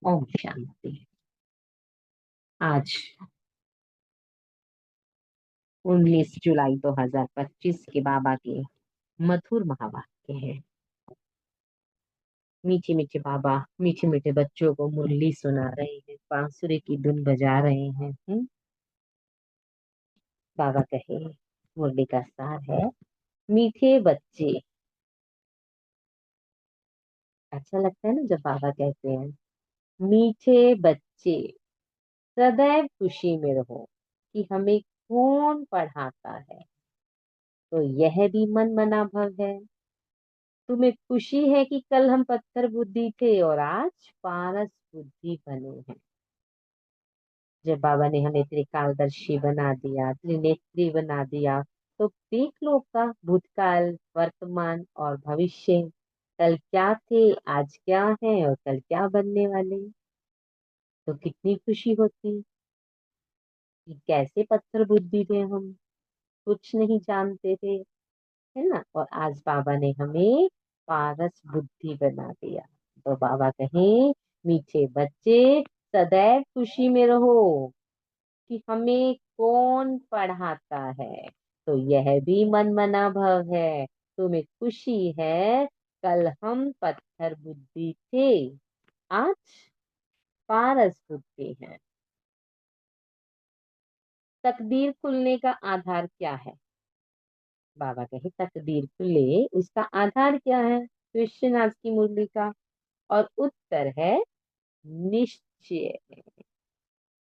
ओम शांति। आज 19 जुलाई 2025 के बाबा के मधुर महावाक्य है। मीठे मीठे बाबा मीठे मीठे बच्चों को मुरली सुना रहे हैं, बांसुरी की धुन बजा रहे हैं। बाबा कहे, मुरली का सार है, मीठे बच्चे। अच्छा लगता है ना जब बाबा कहते हैं, मीठे बच्चे सदैव खुशी में रहो। कि हमें कौन पढ़ाता है, तो यह भी मन मना भव है। तुम्हें खुशी है कि कल हम पत्थर बुद्धि थे और आज पारस बुद्धि बने हैं। जब बाबा ने हमें त्रिकालदर्शी बना दिया, त्रिनेत्री बना दिया, तो देख लो का भूतकाल, वर्तमान और भविष्य, कल क्या थे, आज क्या है और कल क्या बनने वाले। तो कितनी खुशी होती कि कैसे पत्थर बुद्धि थे हम, कुछ नहीं जानते थे, है ना। और आज बाबा ने हमें पारस बुद्धि बना दिया। तो बाबा कहें, मीठे बच्चे सदैव खुशी में रहो। कि हमें कौन पढ़ाता है, तो यह भी मन मना भव है। तुम्हें खुशी है, कल हम पत्थर बुद्धि थे, आज पारस बुद्धि है। तकदीर खुलने का आधार क्या है? बाबा कहे, तकदीर खुले उसका आधार क्या है? क्वेश्चन आज की मुरली का। और उत्तर है निश्चय।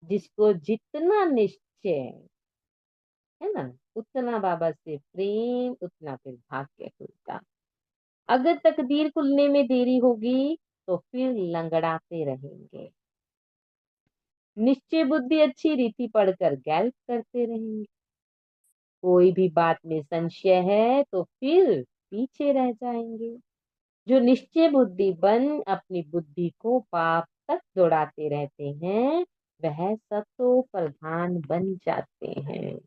जिसको जितना निश्चय है ना, उतना बाबा से प्रेम, उतना फिर भाग्य खुलता। अगर तकदीर खुलने में देरी होगी, तो फिर लंगड़ाते रहेंगे। निश्चय बुद्धि अच्छी रीति पढ़कर गैल्प करते रहेंगे। कोई भी बात में संशय है तो फिर पीछे रह जाएंगे। जो निश्चय बुद्धि बन अपनी बुद्धि को पाप तक दौड़ाते रहते हैं, वह सतो प्रधान बन जाते हैं।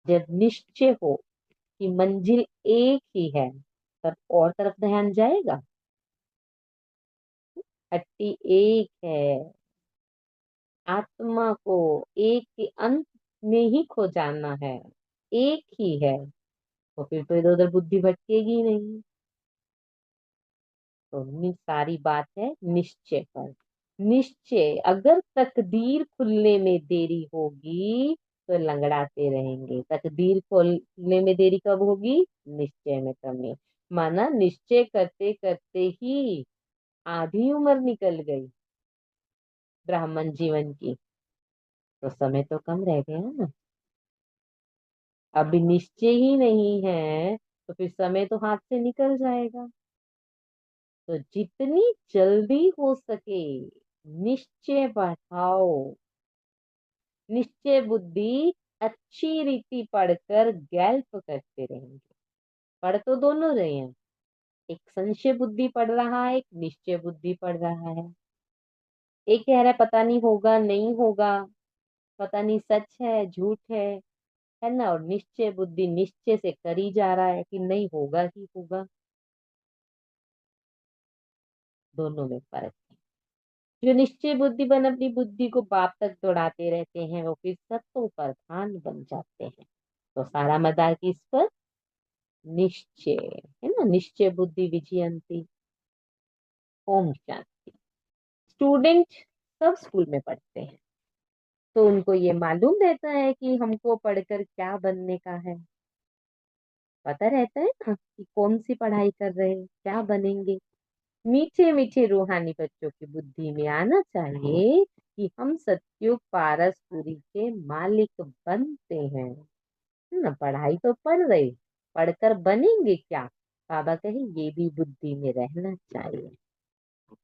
जब निश्चय हो कि मंजिल एक ही है, तब और तरफ ध्यान जाएगा? हट्टी एक है। आत्मा को एक के अंत में ही खो जाना है, एक ही है। तो फिर तो इधर उधर बुद्धि भटकेगी नहीं। तो सारी बात है निश्चय पर। निश्चय, अगर तकदीर खुलने में देरी होगी, तो लंगड़ाते रहेंगे। तकदीर खुलने में देरी कब होगी? निश्चय में कमी। माना निश्चय करते करते ही आधी उम्र निकल गई ब्राह्मण जीवन की, तो समय तो कम रह गया ना। अभी निश्चय ही नहीं है, तो फिर समय तो हाथ से निकल जाएगा। तो जितनी जल्दी हो सके निश्चय बढ़ाओ। निश्चय बुद्धि अच्छी रीति पढ़कर गैल्प करते रहेंगे। पढ़ तो दोनों रहे हैं, एक संशय बुद्धि पढ़ रहा है, एक निश्चय बुद्धि पढ़ रहा है। एक कह रहा है पता नहीं होगा नहीं होगा, पता नहीं सच है झूठ है ना। और निश्चय बुद्धि निश्चय से करी जा रहा है कि नहीं होगा ही होगा। दोनों में फर्क है। जो निश्चय बुद्धि बन अपनी बुद्धि को बाप तक दौड़ाते रहते हैं, वो फिर सत्तो प्रधान बन जाते हैं। तो सारा मदार किस पर? निश्चय, है ना। निश्चय बुद्धि विजयंती। ओम शांति। स्टूडेंट सब स्कूल में पढ़ते हैं, तो उनको ये मालूम रहता है कि हमको पढ़कर क्या बनने का है। पता रहता है ना कि कौन सी पढ़ाई कर रहे हैं, क्या बनेंगे। मीठे मीठे रूहानी बच्चों की बुद्धि में आना चाहिए कि हम सतयुग पारसपुरी के मालिक बनते हैं, है ना। पढ़ाई तो पढ़ रहे, पढ़कर बनेंगे क्या? बाबा कहे ये भी बुद्धि में रहना चाहिए।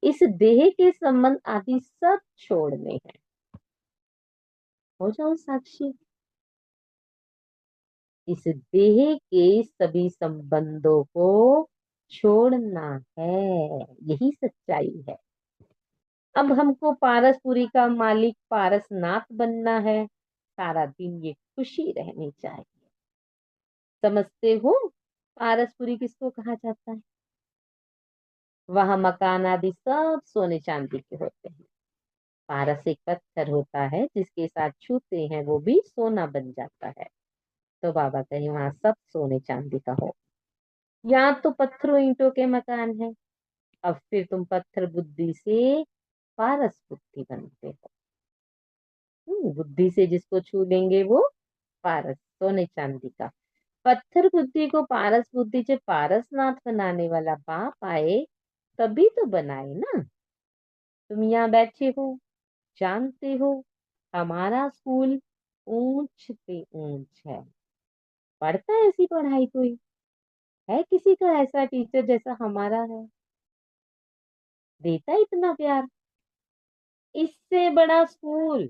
इस देह के संबंध आदि सब छोड़ने हैं। हो जाओ साक्षी। इस देह के सभी संबंधों को छोड़ना है, यही सच्चाई है। अब हमको पारसपुरी का मालिक पारसनाथ बनना है। सारा दिन ये खुशी रहनी चाहिए। समझते हो पारसपुरी किसको कहा जाता है? वह मकान आदि सब सोने चांदी के होते हैं। पारस एक पत्थर होता है जिसके साथ छूते हैं वो भी सोना बन जाता है। तो बाबा कहे वहां सब सोने चांदी का हो। यहाँ तो पत्थरों ईंटों के मकान है। अब फिर तुम पत्थर बुद्धि से पारस बुद्धि बनते हो। बुद्धि से जिसको छू लेंगे वो पारस सोने चांदी का। पत्थर बुद्धि को पारस बुद्धि से पारसनाथ बनाने वाला बाप आए तभी तो बनाए ना। तुम यहाँ बैठे हो, जानते हो हमारा स्कूल ऊंच पे ऊंच है। पढ़ता है ऐसी पढ़ाई कोई? है किसी का ऐसा टीचर जैसा हमारा है? देता है इतना प्यार? इससे बड़ा स्कूल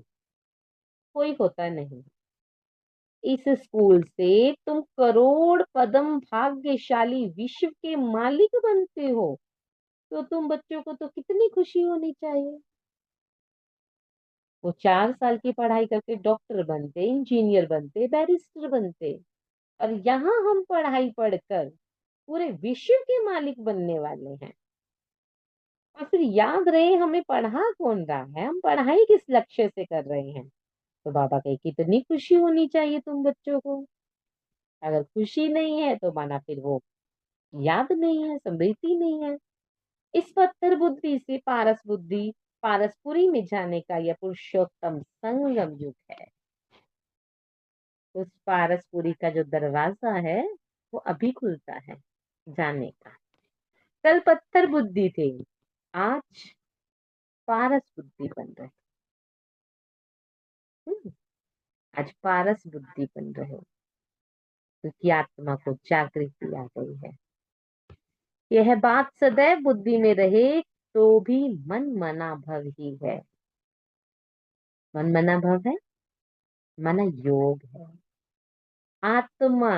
कोई होता नहीं। इस स्कूल से तुम करोड़ पदम भाग्यशाली विश्व के मालिक बनते हो। तो तुम बच्चों को तो कितनी खुशी होनी चाहिए। वो 4 साल की पढ़ाई करके डॉक्टर बनते, इंजीनियर बनते, बैरिस्टर बनते। और यहाँ हम पढ़ाई पढ़कर पूरे विश्व के मालिक बनने वाले हैं। और फिर याद रहे हमें पढ़ा कौन रहा है, हम पढ़ाई किस लक्ष्य से कर रहे हैं। तो बाबा कहे कितनी खुशी होनी चाहिए तुम बच्चों को। अगर खुशी नहीं है तो माना फिर वो याद नहीं है, स्मृति नहीं है। इस पत्थर बुद्धि से पारस बुद्धि, पारसपुरी में जाने का यह पुरुषोत्तम संगम युग है। उस पारसपुरी का जो दरवाजा है वो अभी खुलता है जाने का। कल पत्थर बुद्धि थे, आज पारस बुद्धि बन रहे। हम्म, आज पारस बुद्धि बन रहे हो क्योंकि आत्मा को जागृति आ गई है। यह बात सदैव बुद्धि में रहे तो भी मन मना भव ही है। मन मना भव है, माना योग है। आत्मा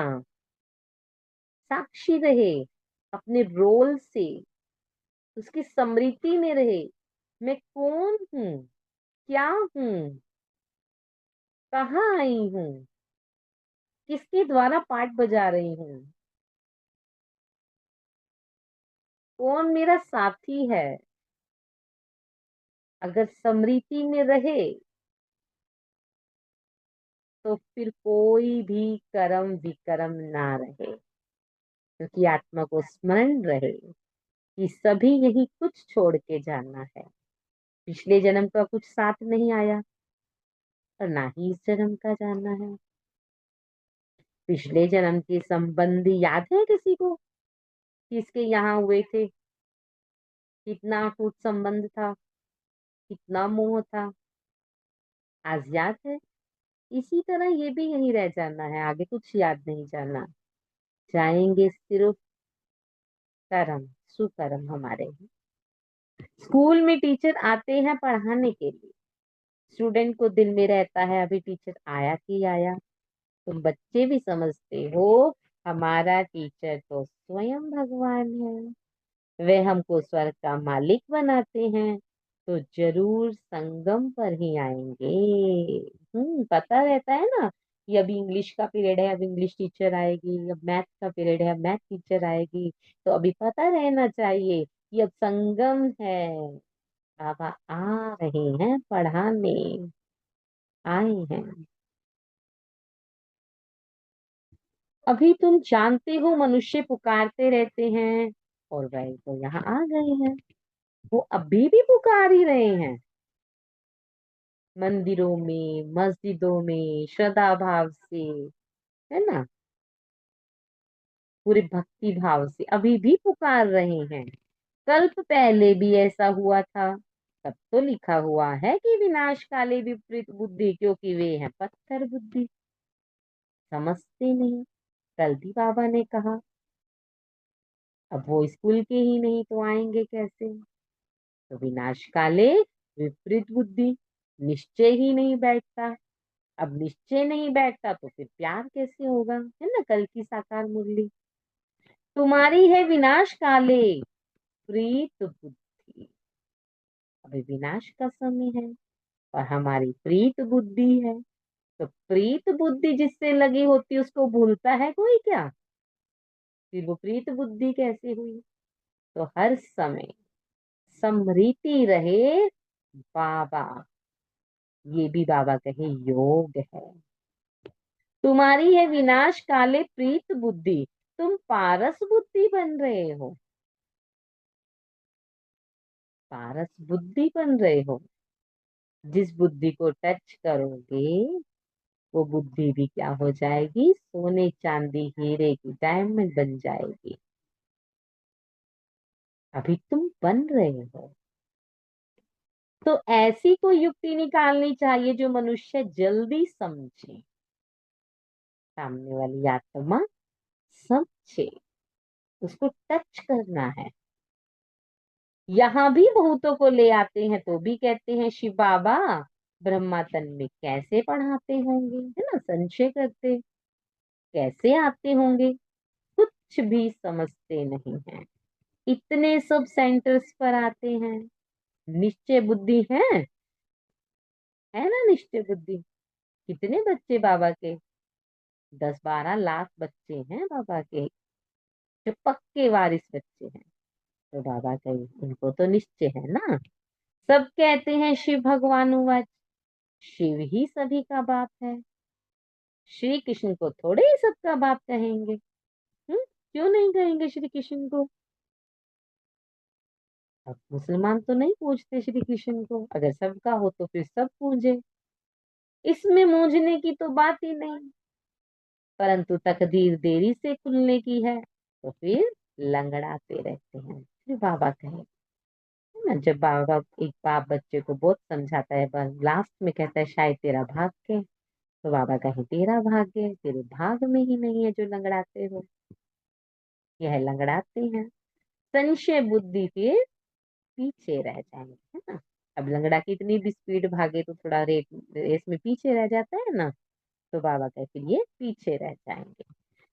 साक्षी रहे अपने रोल से, उसकी स्मृति में रहे। मैं कौन हूँ, क्या हूँ, कहाँ आई हूँ, किसके द्वारा पाठ बजा रही हूँ, कौन मेरा साथी है। अगर स्मृति में रहे तो फिर कोई भी कर्म विकर्म ना रहे, क्योंकि आत्मा को स्मरण रहे कि सभी यही कुछ छोड़ के जाना है। पिछले जन्म का कुछ साथ नहीं आया और ना ही इस जन्म का जाना है। पिछले जन्म के संबंधी याद है किसी को? किसके यहाँ हुए थे? कितना अटूट संबंध था, कितना मोह था, आज याद है? इसी तरह ये भी यहीं रह जाना है, आगे कुछ याद नहीं जाना। जाएंगे सिर्फ कर्म, सुकर्म हमारे। स्कूल में टीचर आते हैं पढ़ाने के लिए। स्टूडेंट को दिल में रहता है अभी टीचर आया कि आया। तुम बच्चे भी समझते हो हमारा टीचर तो स्वयं भगवान है। वे हमको स्वर्ग का मालिक बनाते हैं तो जरूर संगम पर ही आएंगे। पता रहता है ना कि अभी इंग्लिश का पीरियड है, अब इंग्लिश टीचर आएगी, अब मैथ का पीरियड है, अब मैथ टीचर आएगी। तो अभी पता रहना चाहिए कि अब संगम है। बाबा आ रहे हैं पढ़ाने, आए हैं। अभी तुम जानते हो मनुष्य पुकारते रहते हैं और वह तो यहाँ आ गए हैं। वो अभी भी पुकार ही रहे हैं, मंदिरों में मस्जिदों में श्रद्धा भाव से, है ना, पूरे भक्ति भाव से अभी भी पुकार रहे हैं। कल्प पहले भी ऐसा हुआ था। तब तो लिखा हुआ है कि विनाश काले विपरीत बुद्धि, क्योंकि वे हैं पत्थर बुद्धि, समझते नहीं। कल भी बाबा ने कहा अब वो स्कूल के ही नहीं तो आएंगे कैसे। तो विनाश काले विपरीत बुद्धि, निश्चय ही नहीं बैठता। अब निश्चय नहीं बैठता तो फिर प्यार कैसे होगा, है ना, कल की साकार मुरली। तुम्हारी है विनाश काले प्रीत बुद्धि, अभी विनाश का समय है और हमारी प्रीत बुद्धि है। तो प्रीत बुद्धि जिससे लगी होती उसको भूलता है कोई क्या? फिर वो प्रीत बुद्धि कैसे हुई? तो हर समय समृद्धि रहे बाबा। ये भी बाबा कहे योग है। तुम्हारी है विनाश काले प्रीत बुद्धि, तुम पारस बुद्धि बन रहे हो। पारस बुद्धि बन रहे हो। जिस बुद्धि को टच करोगे वो बुद्धि भी क्या हो जाएगी, सोने चांदी हीरे की डायमंड बन जाएगी। अभी तुम बन रहे हो। तो ऐसी कोई युक्ति निकालनी चाहिए जो मनुष्य जल्दी समझे, सामने वाली आत्मा समझे, उसको टच करना है। यहाँ भी बहुतों को ले आते हैं तो भी कहते हैं शिव बाबा ब्रह्मा तन में कैसे पढ़ाते होंगे, है ना, संशय करते, कैसे आते होंगे, कुछ भी समझते नहीं है। इतने सब सेंटर्स पर आते हैं। निश्चय बुद्धि है ना, निश्चय बुद्धि। कितने बच्चे बाबा के, 10-12 लाख बच्चे हैं बाबा के, जो पक्के वारिस बच्चे हैं। तो बाबा का उनको तो निश्चय है ना। सब कहते हैं शिव भगवान हुआ, शिव ही सभी का बाप है। श्री कृष्ण को थोड़े ही सबका बाप कहेंगे। क्यों नहीं कहेंगे श्री कृष्ण को। अब मुसलमान तो नहीं पूछते श्री कृष्ण को, अगर सबका हो तो फिर सब पूजे, इसमें मूंझने की तो बात ही नहीं। परंतु तकदीर देरी से खुलने की है तो फिर लंगड़ाते रहते हैं। फिर बाबा कहे, है ना, जब बाबा एक बाप बच्चे को बहुत समझाता है, बस लास्ट में कहता है शायद तेरा भाग्य, तो बाबा कहे तेरा भाग्य तेरे भाग में ही नहीं है जो लंगड़ाते हो। यह लंगड़ाते हैं, संशय बुद्धि के पीछे रह जाएंगे, है ना। अब लंगड़ा कितनी भी स्पीड भागे तो थोड़ा रेस में पीछे रह जाता है ना। तो बाबा कहते ये पीछे रह जाएंगे।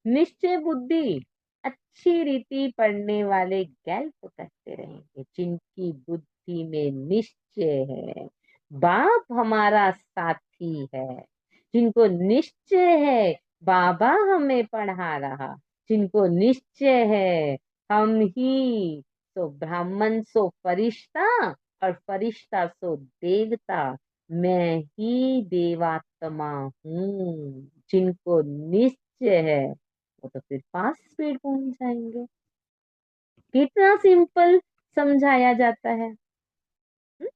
निश्चय बुद्धि अच्छी रीति पढ़ने वाले गल्प करते रहेंगे, जिनकी बुद्धि में निश्चय है बाप हमारा साथी है, जिनको निश्चय है बाबा हमें पढ़ा रहा, जिनको निश्चय है हम ही सो ब्राह्मण सो फरिश्ता और फरिश्ता सो देवता, मैं ही देवात्मा हूँ। जिनको निश्चय है वो तो फिर फास्ट स्पीड पहुंच जाएंगे। कितना सिंपल समझाया जाता है। हम्म?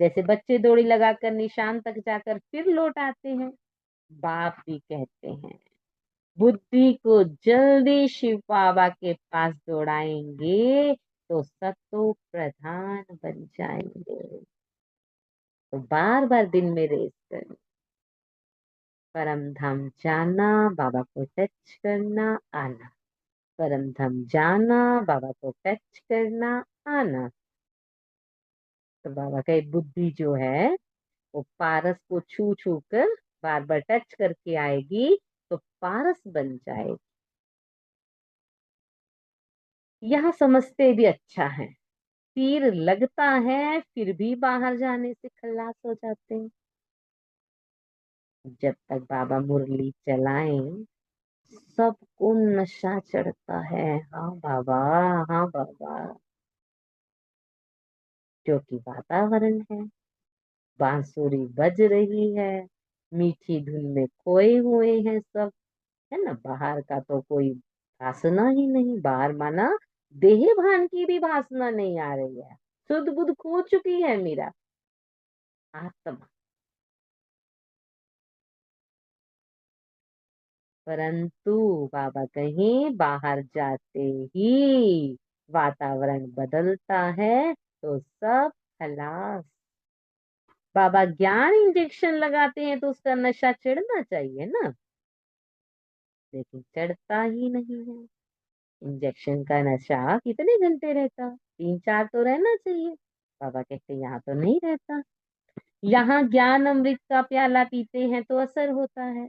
जैसे बच्चे दौड़ी लगाकर निशान तक जाकर फिर लौट आते हैं, बाप भी कहते हैं बुद्धि को जल्दी शिव बाबा के पास दौड़ाएंगे तो सतो प्रधान बन जाएंगे। तो बार बार दिन में रेस करनी, परम धाम जाना, बाबा को टच करना, आना, परम धाम जाना, बाबा को टच करना, आना। तो बाबा का एक बुद्धि जो है वो पारस को छू छू कर बार बार टच करके आएगी तो पारस बन जाएगी। यहाँ समझते भी अच्छा है, तीर लगता है फिर भी बाहर जाने से खल्लास हो जाते हैं। जब तक बाबा मुरली चलाएं सबको नशा चढ़ता है। हाँ बाबा, हाँ बाबा, क्योंकि वातावरण है, बांसुरी बज रही है, मीठी धुन में खोए हुए हैं सब, है ना। बाहर का तो कोई भाषणा ही नहीं, बाहर माना देह भान की भी भाषणा नहीं आ रही है। शुद्ध बुद्ध खो चुकी है मीरा आत्मा। परंतु बाबा कहीं बाहर जाते ही वातावरण बदलता है तो सब खलास। बाबा ज्ञान इंजेक्शन लगाते हैं तो उसका नशा चढ़ना चाहिए ना, लेकिन चढ़ता ही नहीं है। इंजेक्शन का नशा कितने घंटे रहता, 3-4 तो रहना चाहिए। बाबा कहते यहाँ तो नहीं रहता। यहाँ ज्ञान अमृत का प्याला पीते हैं तो असर होता है,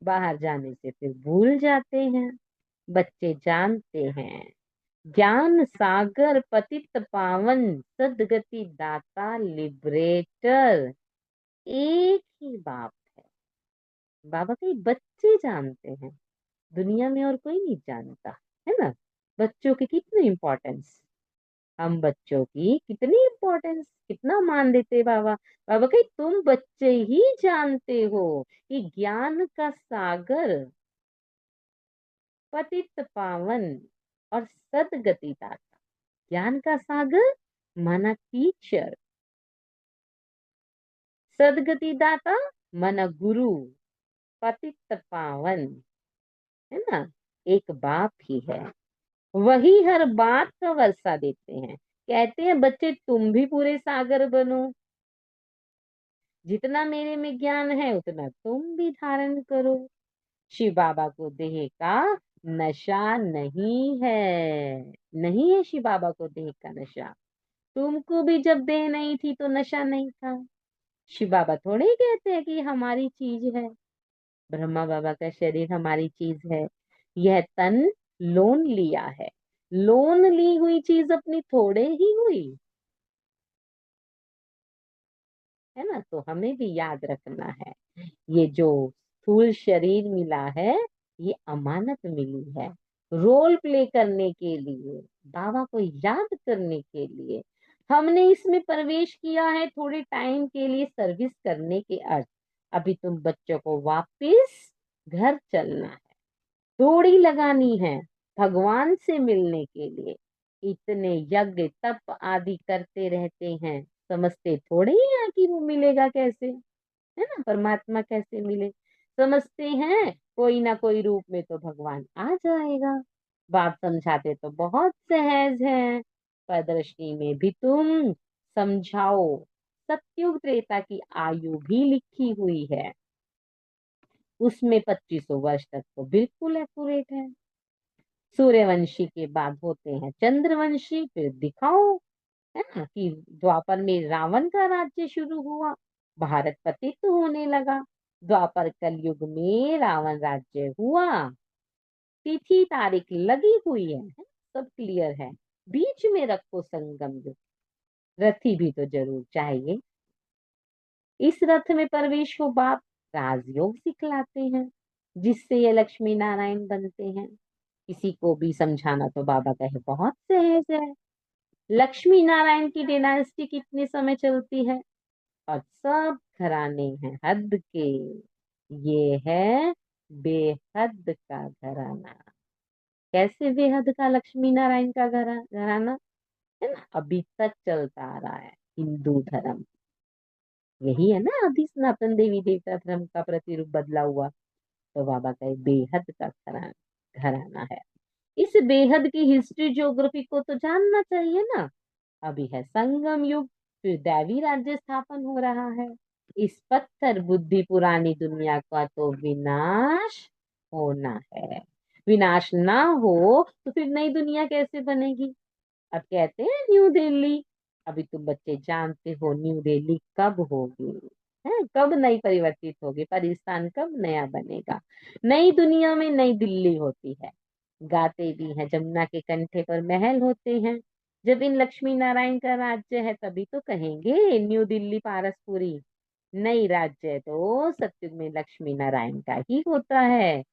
बाहर जाने से फिर भूल जाते हैं। बच्चे जानते हैं ज्ञान सागर पतित पावन सदगति दाता लिबरेटर एक ही बाप है। बाबा के बच्चे जानते हैं, दुनिया में और कोई नहीं जानता, है ना। बच्चों की कितनी इम्पोर्टेंस, हम बच्चों की कितनी इम्पोर्टेंस, कितना मान देते बाबा। बाबा कही तुम बच्चे ही जानते हो कि ज्ञान का सागर, पतित पावन और सदगति दाता। ज्ञान का सागर माना टीचर, सदगति दाता माना गुरु, पतित पावन है ना, एक बाप ही है। वही हर बात का वर्षा देते हैं। कहते हैं बच्चे तुम भी पूरे सागर बनो, जितना मेरे में ज्ञान है उतना तुम भी धारण करो। शिव बाबा को देह का नशा नहीं है, नहीं है शिव बाबा को देह का नशा। तुमको भी जब देह नहीं थी तो नशा नहीं था। शिव बाबा थोड़े ही कहते हैं कि हमारी चीज है, ब्रह्मा बाबा का शरीर हमारी चीज है। यह तन लोन लिया है, लोन ली हुई चीज अपनी थोड़े ही हुई, है ना। तो हमें भी याद रखना है, ये जो स्थूल शरीर मिला है ये अमानत मिली है, रोल प्ले करने के लिए, बाबा को याद करने के लिए। हमने इसमें प्रवेश किया है थोड़े टाइम के लिए सर्विस करने के अर्थ। अभी तुम बच्चों को वापस घर चलना है, डोरी लगानी है भगवान से मिलने के लिए। इतने यज्ञ तप आदि करते रहते हैं, समझते थोड़े ही हैं कि वो मिलेगा कैसे, है ना, परमात्मा कैसे मिले। समझते हैं कोई ना कोई रूप में तो भगवान आ जाएगा। बात समझाते तो बहुत सहज है, पर दृष्टि में भी तुम समझाओ। सतयुग त्रेता की आयु भी लिखी हुई है, उसमें 2500 वर्ष तक तो बिल्कुल एक्यूरेट है। सूर्यवंशी के बाद होते हैं चंद्रवंशी, फिर दिखाओ, है ना, कि द्वापर में रावण का राज्य शुरू हुआ, भारत पतित होने लगा। द्वापर कलयुग में रावण राज्य हुआ, तिथि तारीख लगी हुई है, सब क्लियर है। बीच में रखो संगम युग, रथी भी तो जरूर चाहिए। इस रथ में प्रवेश को बाप राजयोग सिखलाते हैं, जिससे ये लक्ष्मी नारायण बनते हैं। किसी को भी समझाना तो बाबा कहे बहुत सहज है। लक्ष्मी नारायण की डिनास्टी कितने समय चलती है, और सब घराने हैं हद के। ये है बेहद का घराना। कैसे बेहद का, लक्ष्मी नारायण का घराना, है ना, अभी तक चलता आ रहा है हिंदू धर्म। यही है ना, अभी सनातन देवी देवता धर्म का प्रतिरूप बदला हुआ। तो बाबा का एक बेहद का घराना है। इस बेहद की हिस्ट्री ज्योग्राफी को तो जानना चाहिए ना। अभी है संगम युग, फिर दैवी राज्य स्थापन हो रहा है। इस पत्थर बुद्धि पुरानी दुनिया का तो विनाश होना है। विनाश ना हो तो फिर नई दुनिया कैसे बनेगी। अब कहते हैं न्यू दिल्ली, अभी तुम बच्चे जानते हो न्यू दिल्ली कब होगी, है कब नई परिवर्तित होगी, पाकिस्तान कब नया बनेगा। नई दुनिया में नई दिल्ली होती है। गाते भी हैं जमुना के कंठे पर महल होते हैं। जब इन लक्ष्मी नारायण का राज्य है तभी तो कहेंगे न्यू दिल्ली पारसपुरी। नई राज्य तो सत्युग में लक्ष्मी नारायण का ही होता है।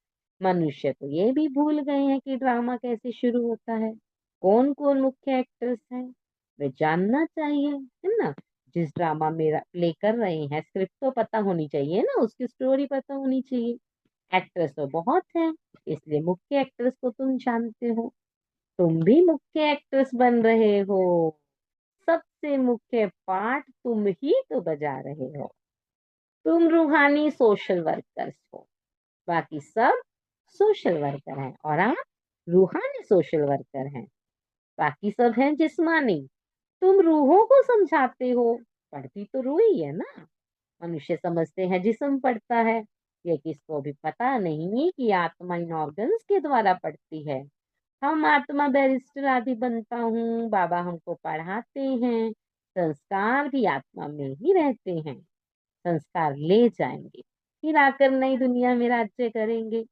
मनुष्य तो ये भी भूल गए हैं कि ड्रामा कैसे शुरू होता है, कौन कौन मुख्य एक्टर्स हैं, वे जानना चाहिए, है ना। जिस ड्रामा में प्ले कर रहे हैं स्क्रिप्ट तो पता होनी चाहिए ना, उसकी स्टोरी पता होनी चाहिए। एक्ट्रेस तो बहुत हैं, इसलिए मुख्य एक्ट्रेस को तुम जानते हो। तुम भी मुख्य एक्ट्रेस बन रहे हो, सबसे मुख्य पार्ट तुम ही तो बजा रहे हो। तुम रूहानी सोशल वर्कर्स हो, बाकी सब सोशल वर्कर हैं, और आप रूहानी सोशल वर्कर हैं। बाकी सब हैं जिस्मानी, तुम रूहों को समझाते हो। पढ़ती तो रूह ही है ना, मनुष्य समझते हैं जिस्म पढ़ता है। ये किसको भी पता नहीं कि आत्मा इन ऑर्गन्स के द्वारा पढ़ती है। हम आत्मा बैरिस्टर आदि बनता हूँ, बाबा हमको पढ़ाते हैं। संस्कार भी आत्मा में ही रहते हैं, संस्कार ले जाएंगे, फिर आकर नई दुनिया में राज्य करेंगे।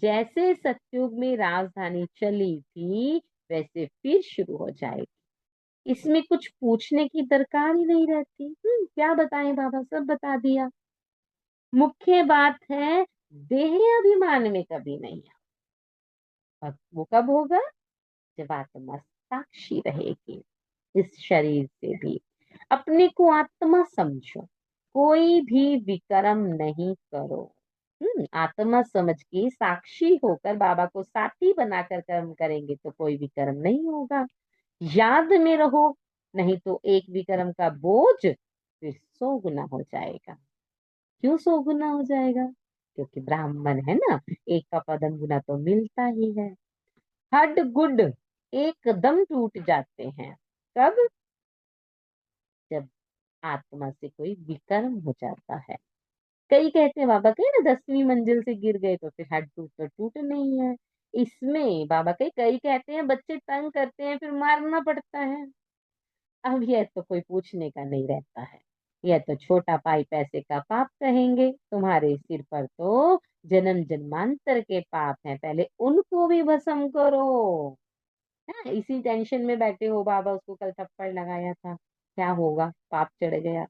जैसे सतयुग में राजधानी चली थी वैसे फिर शुरू हो जाएगी। इसमें कुछ पूछने की दरकार ही नहीं रहती। क्या बताएं बाबा, सब बता दिया। मुख्य बात है देह अभिमान में कभी नहीं। अब वो कब होगा, जब आत्मा साक्षी रहेगी इस शरीर से भी। अपने को आत्मा समझो, कोई भी विकर्म नहीं करो। आत्मा समझ के साक्षी होकर बाबा को साथी बनाकर कर्म करेंगे तो कोई विकर्म नहीं होगा। याद में रहो, नहीं तो एक विकर्म का बोझ फिर 100 गुना हो जाएगा। क्यों 100 गुना हो जाएगा? क्योंकि ब्राह्मण है ना, एक का पदम गुना तो मिलता ही है। हड गुड एकदम टूट जाते हैं। कब? जब आत्मा से कोई विकर्म हो जाता है। कई कहते हैं बाबा कहीं ना 10वीं मंजिल से गिर गए तो फिर हड टूट तो टूट नहीं है। इसमें बाबा कई कई कहते हैं बच्चे तंग करते हैं फिर मारना पड़ता है। अब यह तो कोई पूछने का नहीं रहता है। यह तो छोटा पाई पैसे का पाप कहेंगे। तुम्हारे सिर पर तो जन्म जन्मांतर के पाप हैं, पहले उनको भी भस्म करो। हाँ, इसी टेंशन में बैठे हो। बाबा उसको कल थप्पड़ लगाया था, क्या होगा? पाप चढ़ गया।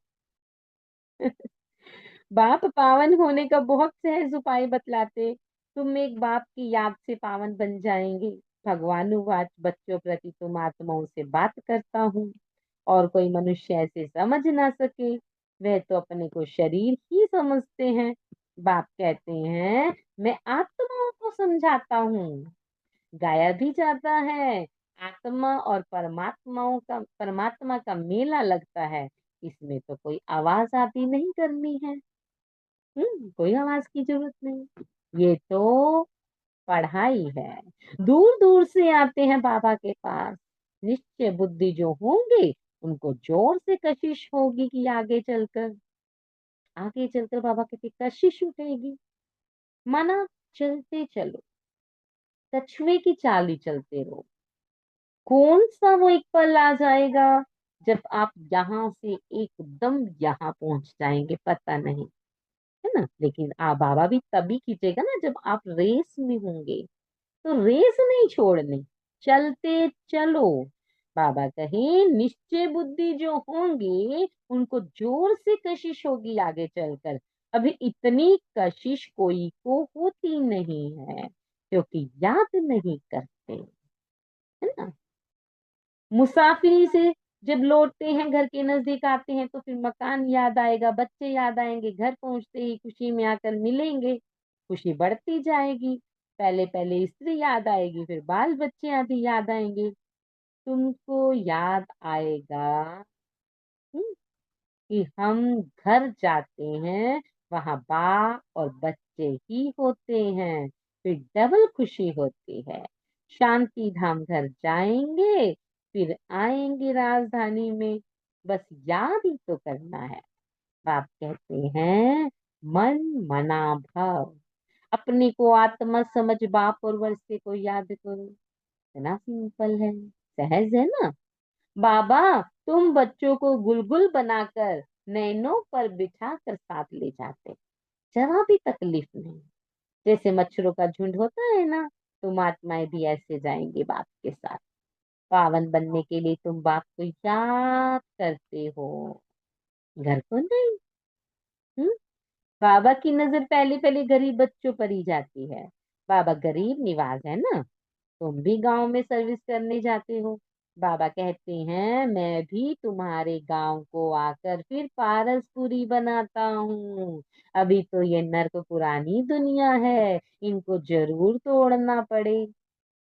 बाप पावन होने का बहुत सहज उपाय बतलाते। तुम एक बाप की याद से पावन बन जाएंगे। भगवानुवाच बच्चों प्रति तुम आत्माओं से बात करता हूँ, और कोई मनुष्य ऐसे समझ ना सके, वह तो अपने को शरीर ही समझते हैं। बाप कहते हैं मैं आत्माओं को समझाता हूँ। गाया भी जाता है, आत्मा और परमात्मा का मेला लगता है। इसमें तो कोई आवाज आती नहीं करनी है। कोई आवाज की जरूरत नहीं। ये तो पढ़ाई है। दूर दूर से आते हैं बाबा के पास। निश्चय बुद्धि जो होंगे उनको जोर से कशिश होगी कि आगे चलकर बाबा कहते कशिश उठेगी। माना चलते चलो, कछुए की चाल ही चलते रहो। कौन सा वो एक पल आ जाएगा जब आप यहाँ से एकदम यहाँ पहुंच जाएंगे, पता नहीं, है ना। लेकिन बाबा भी तभी खींचेगा ना जब आप रेस में होंगे। तो रेस नहीं छोड़नी, चलते चलो। बाबा कहे निश्चय बुद्धि जो होंगे उनको जोर से कशिश होगी आगे चलकर। अभी इतनी कशिश कोई को होती नहीं है, क्योंकि याद नहीं करते, है ना। मुसाफिरी से जब लौटते हैं, घर के नजदीक आते हैं, तो फिर मकान याद आएगा, बच्चे याद आएंगे, घर पहुंचते ही खुशी में आकर मिलेंगे, खुशी बढ़ती जाएगी। पहले पहले स्त्री याद आएगी, फिर बाल बच्चे आदि याद आएंगे। तुमको याद आएगा कि हम घर जाते हैं, वहां बा और बच्चे ही होते हैं, फिर डबल खुशी होती है। शांति धाम घर जाएंगे, फिर आएंगे राजधानी में, बस याद ही तो करना है। बाप कहते हैं मन मना भव। अपने को आत्मा समझ बाप और वर्षे को याद करो। इतना सिंपल है, सहज है ना। बाबा तुम बच्चों को गुलगुल बनाकर नैनों पर बिठा कर साथ ले जाते, जरा भी तकलीफ नहीं। जैसे मच्छरों का झुंड होता है ना, तुम आत्माएं भी ऐसे जाएंगे बाप के साथ। पावन बनने के लिए तुम बाप को याद करते हो, घर को नहीं। हम्म बाबा की नजर पहले पहले गरीब बच्चों पर ही जाती है। बाबा गरीब निवाज है ना। तुम भी गांव में सर्विस करने जाते हो। बाबा कहते हैं मैं भी तुम्हारे गांव को आकर फिर पारसपुरी बनाता हूँ। अभी तो ये नर्क पुरानी दुनिया है, इनको जरूर तोड़ना पड़े।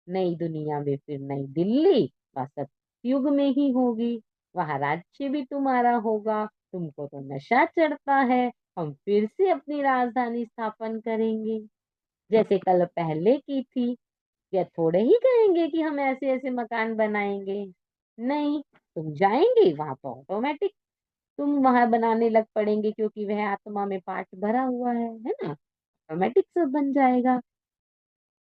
नई दुनिया में फिर नई दिल्ली वह सतयुग में ही होगी। वहां राज्य भी तुम्हारा होगा। तुमको तो नशा चढ़ता है। हम फिर से अपनी राजधानी स्थापन करेंगे, जैसे कल पहले की थी। या थोड़े ही कहेंगे कि हम ऐसे ऐसे मकान बनाएंगे। नहीं, तुम जाएंगे वहां तो ऑटोमेटिक तुम वहां बनाने लग पड़ेंगे, क्योंकि वह आत्मा में पाठ भरा हुआ है ना। ऑटोमेटिक सब बन जाएगा,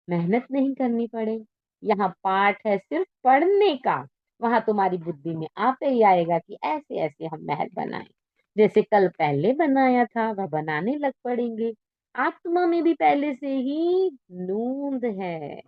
मेहनत नहीं करनी पड़े। यहाँ पाठ है सिर्फ पढ़ने का। वहां तुम्हारी बुद्धि में आते ही आएगा कि ऐसे ऐसे हम महल बनाएं, जैसे कल पहले बनाया था वह बनाने लग पड़ेंगे। आत्मा में भी पहले से ही नूंद है।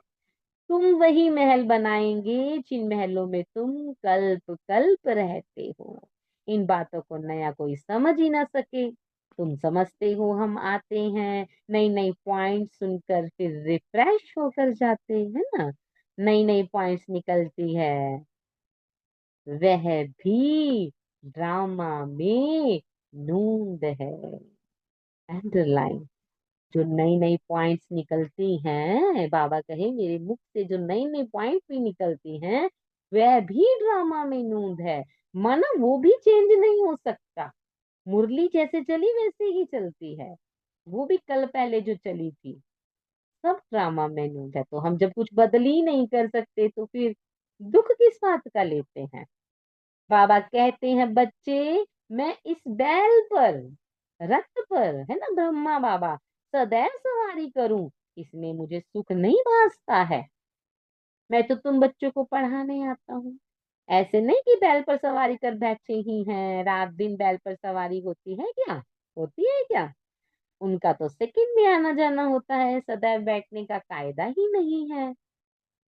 तुम वही महल बनाएंगे जिन महलों में तुम कल्प कल्प रहते हो। इन बातों को नया कोई समझ ही ना सके। तुम समझते हो हम आते हैं, नई नई पॉइंट सुनकर फिर रिफ्रेश होकर जाते हैं ना। नई नई पॉइंट्स निकलती है, वह भी ड्रामा में नूंद है। अंडरलाइन। जो नई नई पॉइंट्स निकलती हैं, बाबा कहे मेरे मुख से जो नई नई पॉइंट भी निकलती हैं, वह भी ड्रामा में नूंद है। माना वो भी चेंज नहीं हो सकता, मुरली जैसे चली वैसे ही चलती है, वो भी कल पहले जो चली थी। सब ड्रामा में नूंद है, तो हम जब कुछ बदल ही नहीं कर सकते तो फिर दुख किस बात का लेते हैं। बाबा कहते हैं बच्चे, मैं इस बैल पर, रथ पर, है ना, ब्रह्मा बाबा, सदैव सवारी करूं, इसमें मुझे सुख नहीं भासता है। मैं तो तुम बच्चों को पढ़ाने आता हूँ। ऐसे नहीं कि बैल पर सवारी कर बैठे ही हैं, रात दिन बैल पर सवारी होती है क्या? होती है क्या? उनका तो सेकंड में आना जाना होता है, सदैव बैठने का कायदा ही नहीं है।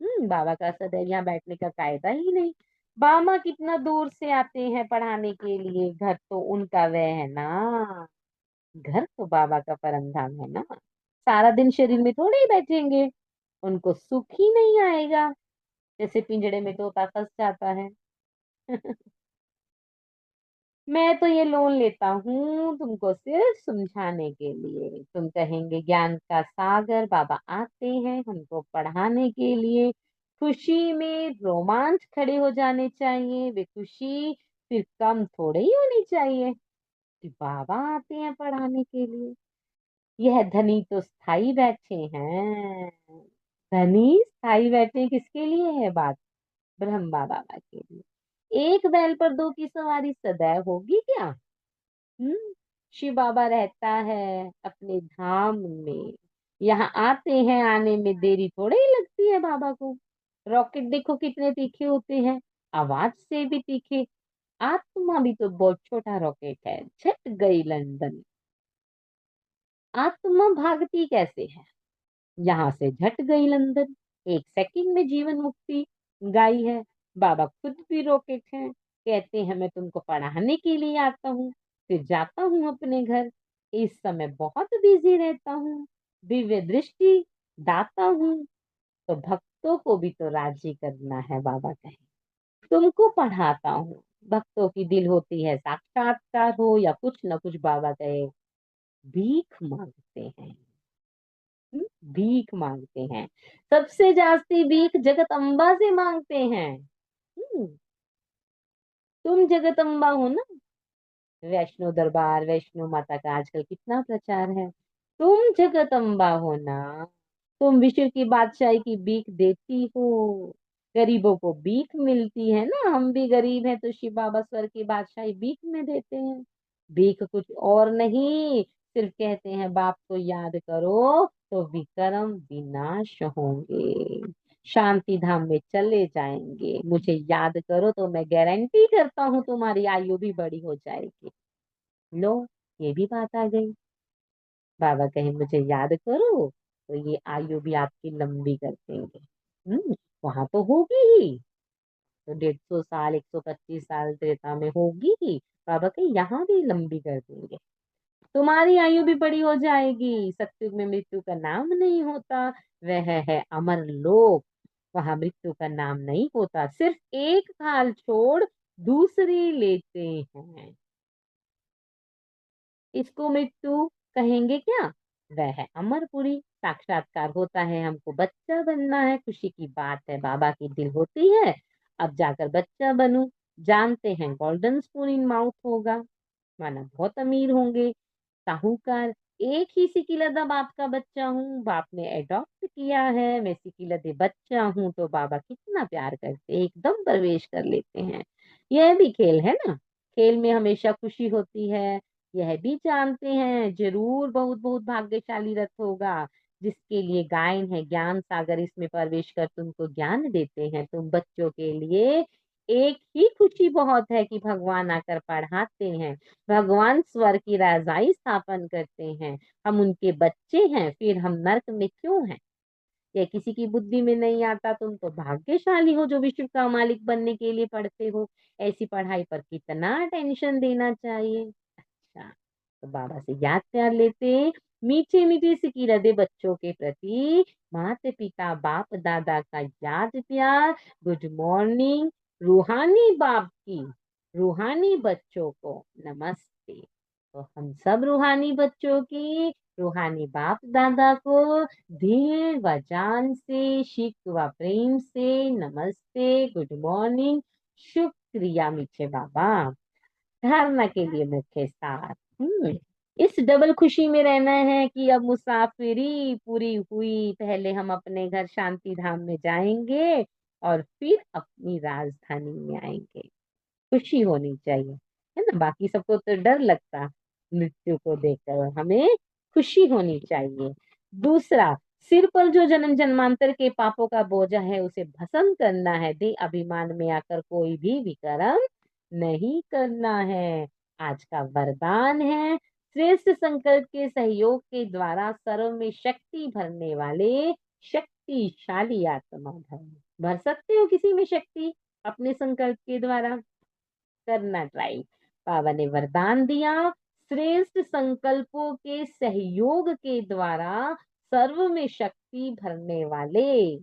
बाबा का सदैव यहाँ बैठने का कायदा ही नहीं। बाबा कितना दूर से आते हैं पढ़ाने के लिए, घर तो उनका वह है ना, घर तो बाबा का परम धाम है ना। सारा दिन शरीर में थोड़े ही बैठेंगे, उनको सुख ही नहीं आएगा, जैसे पिंजड़े में तोता फंस जाता है। मैं तो ये लोन लेता हूँ तुमको सिर्फ समझाने के लिए। तुम कहेंगे ज्ञान का सागर, बाबा आते हैं हमको पढ़ाने के लिए। खुशी में रोमांच खड़े हो जाने चाहिए, वे खुशी फिर कम थोड़े ही होनी चाहिए कि बाबा आते हैं पढ़ाने के लिए। यह धनी तो स्थाई बैठे हैं। धनी स्थाई बैठे किसके लिए है बात? ब्रह्मा बाबा के लिए। एक बैल पर दो की सवारी सदैव होगी क्या? हम्म शिव बाबा रहता है अपने धाम में, यहाँ आते हैं, आने में देरी थोड़ी ही लगती है बाबा को। रॉकेट देखो कितने तीखे होते हैं, आवाज से भी तीखे। आत्मा भी तो बहुत छोटा रॉकेट है, झट गई लंदन। आत्मा भागती कैसे है? यहाँ से झट गई लंदन, एक सेकंड में जीवन मुक्ति गाई है। बाबा खुद भी रॉकेट हैं, कहते हैं मैं तुमको पढ़ाने के लिए आता हूँ, फिर जाता हूँ अपने घर। इस समय बहुत बिजी रहता हूँ, दिव्य दृष्टि दाता हूँ, तो भक्तों को भी तो राजी करना है। बाबा कहे तुमको पढ़ाता हूँ, भक्तों की दिल होती है साक्षात्कार हो या कुछ न कुछ, बाबा कहे भीख मांगते हैं। भीख मांगते हैं, सबसे जास्ती भीख जगत अम्बा से मांगते हैं। हम्म, तुम जगत अम्बा हो ना। वैष्णो दरबार, वैष्णो माता का आजकल कितना प्रचार है। तुम जगत अम्बा हो ना, तुम विश्व की बादशाही की भीख देती हो। गरीबों को भीख मिलती है ना, हम भी गरीब हैं तो शिव बाबा स्वर्ग की बादशाही भीख में देते हैं। भीख कुछ और नहीं, सिर्फ कहते हैं बाप को याद करो तो विक्रम विनाश होंगे, शांति धाम में चले जाएंगे। मुझे याद करो तो मैं गारंटी करता हूँ तुम्हारी आयु भी बड़ी हो जाएगी। लो, ये भी बात आ गई। बाबा कहे मुझे याद करो तो ये आयु भी आपकी लंबी कर देंगे। वहां तो होगी ही, तो 150 साल, 125 साल त्रेता में होगी ही। बाबा कहे यहाँ भी लंबी कर देंगे, तुम्हारी आयु भी बड़ी हो जाएगी। सतयुग में मृत्यु का नाम नहीं होता, वह है अमर लोक, वहां मृत्यु का नाम नहीं होता। सिर्फ एक खाल छोड़ दूसरी लेते हैं, इसको मृत्यु कहेंगे क्या? वह है अमरपुरी, साक्षात्कार होता है, हमको बच्चा बनना है, खुशी की बात है, बाबा की दिल होती है अब जाकर बच्चा बनूं। जानते हैं गोल्डन स्पून इन माउथ होगा, माना बहुत अमीर होंगे, साहूकार। एक ही सिकिलदा बाप का बच्चा हूँ, बाप ने एडॉप्ट किया है, मैं सिकिलदे बच्चा हूँ, तो बाबा कितना प्यार करते, एकदम प्रवेश कर लेते हैं। यह भी खेल है ना, खेल में हमेशा खुशी होती है। यह भी जानते हैं जरूर बहुत बहुत भाग्यशाली रथ होगा, जिसके लिए गायन है ज्ञान सागर, इसमें प्रवेश कर तुमको ज्ञान देते हैं। तुम बच्चों के लिए एक ही खुशी बहुत है कि भगवान आकर पढ़ाते हैं, भगवान स्वर्ग की राजाई स्थापन करते हैं। हम उनके बच्चे हैं, फिर हम नर्क में क्यों हैं? यह किसी की बुद्धि में नहीं आता। तुम तो भाग्यशाली हो जो विश्व का मालिक बनने के लिए पढ़ते हो। ऐसी पढ़ाई पर कितना टेंशन देना चाहिए। अच्छा, तो बाबा से याद कर लेते, मीठे मीठे सिकीरदे बच्चों के प्रति माता पिता बाप दादा का याद प्यार। गुड मॉर्निंग रूहानी बाप की रूहानी बच्चों को नमस्ते। तो हम सब रूहानी बच्चों की रूहानी बाप दादा को दिल व जान से शिक व प्रेम से नमस्ते, गुड मॉर्निंग, शुक्रिया मीठे बाबा। धारणा के लिए मुख्य सार। इस डबल खुशी में रहना है कि अब मुसाफिरी पूरी हुई, पहले हम अपने घर शांति धाम में जाएंगे और फिर अपनी राजधानी में आएंगे। खुशी होनी चाहिए, है ना। बाकी सबको तो डर लगता मृत्यु को देखकर, हमें खुशी होनी चाहिए। दूसरा, सिर पर जो जन्म जन्मांतर के पापों का बोझा है उसे भस्म करना है। दे अभिमान में आकर कोई भी विकर्म नहीं करना है। आज का वरदान है, श्रेष्ठ संकल्प के सहयोग के द्वारा सर्व में शक्ति भरने वाले शक्तिशाली आत्मा भर। भर सकते हो किसी में शक्ति अपने संकल्प के द्वारा, करना ट्राई। बाबा ने वरदान दिया, श्रेष्ठ संकल्पों के सहयोग के द्वारा सर्व में शक्ति भरने वाले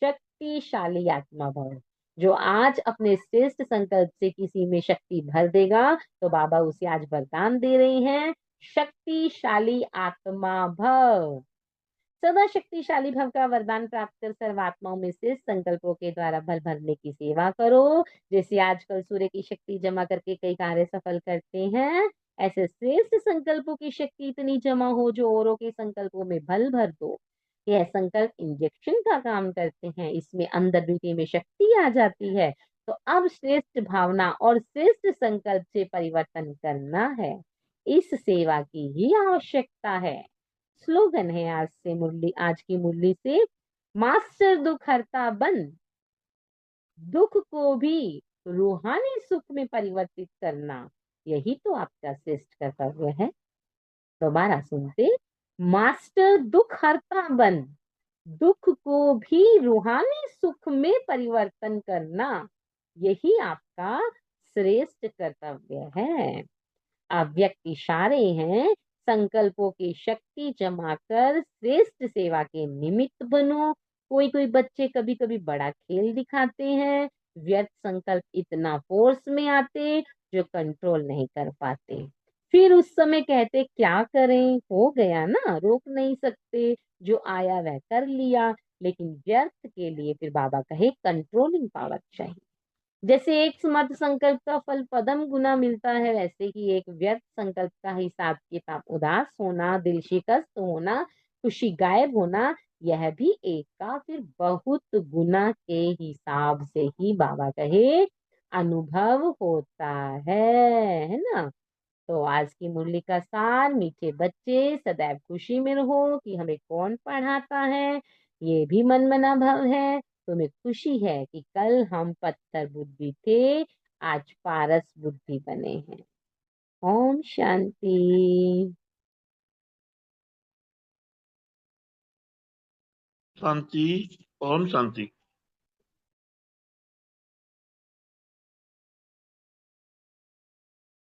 शक्तिशाली आत्मा भव। जो आज अपने श्रेष्ठ संकल्प से किसी में शक्ति भर देगा तो बाबा उसे आज वरदान दे रहे हैं, शक्तिशाली आत्मा भव। सदा शक्तिशाली भव का वरदान प्राप्त कर सर्वात्माओं में से संकल्पों के द्वारा बल भरने की सेवा करो। जैसे आजकल सूर्य की शक्ति जमा करके कई कार्य सफल करते हैं, ऐसे श्रेष्ठ संकल्पों की शक्ति इतनी जमा हो जो औरों के संकल्पों में बल भर दो। यह संकल्प इंजेक्शन का काम करते हैं, इसमें अंदर द्वितीय में शक्ति आ जाती है। तो अब श्रेष्ठ भावना और श्रेष्ठ संकल्प से परिवर्तन करना है, इस सेवा की ही आवश्यकता है। स्लोगन है आज से मुरली, आज की मुरली से, मास्टर दुख हरता बन, दुख को भी रूहानी सुख में परिवर्तित करना, यही तो आपका श्रेष्ठ कर्तव्य है। दोबारा सुनते, मास्टर दुख हरता बन, दुख को भी रूहानी सुख में परिवर्तन करना, यही आपका श्रेष्ठ कर्तव्य है। अव्यक्त इशारे हैं, संकल्पों की शक्ति जमा कर श्रेष्ठ सेवा के निमित्त बनो। कोई कोई बच्चे कभी कभी बड़ा खेल दिखाते हैं, व्यर्थ संकल्प इतना फोर्स में आते जो कंट्रोल नहीं कर पाते। फिर उस समय कहते क्या करें, हो गया ना, रोक नहीं सकते, जो आया वह कर लिया। लेकिन व्यर्थ के लिए फिर बाबा कहे कंट्रोलिंग पावर चाहिए। जैसे एक समर्थ संकल्प का फल पदम गुना मिलता है, वैसे ही एक व्यर्थ संकल्प का हिसाब किताब, उदास होना, दिल शिकस्त होना, खुशी गायब होना, यह भी एक का फिर बहुत गुना के हिसाब से ही बाबा कहे अनुभव होता है ना। तो आज की मुरली का सार, मीठे बच्चे सदैव खुशी में रहो कि हमें कौन पढ़ाता है, ये भी मन मना भव है। तुम्हें खुशी है कि कल हम पत्थर बुद्धि थे, आज पारस बुद्धि बने हैं। ओम शांति। शांति। ओम शांति।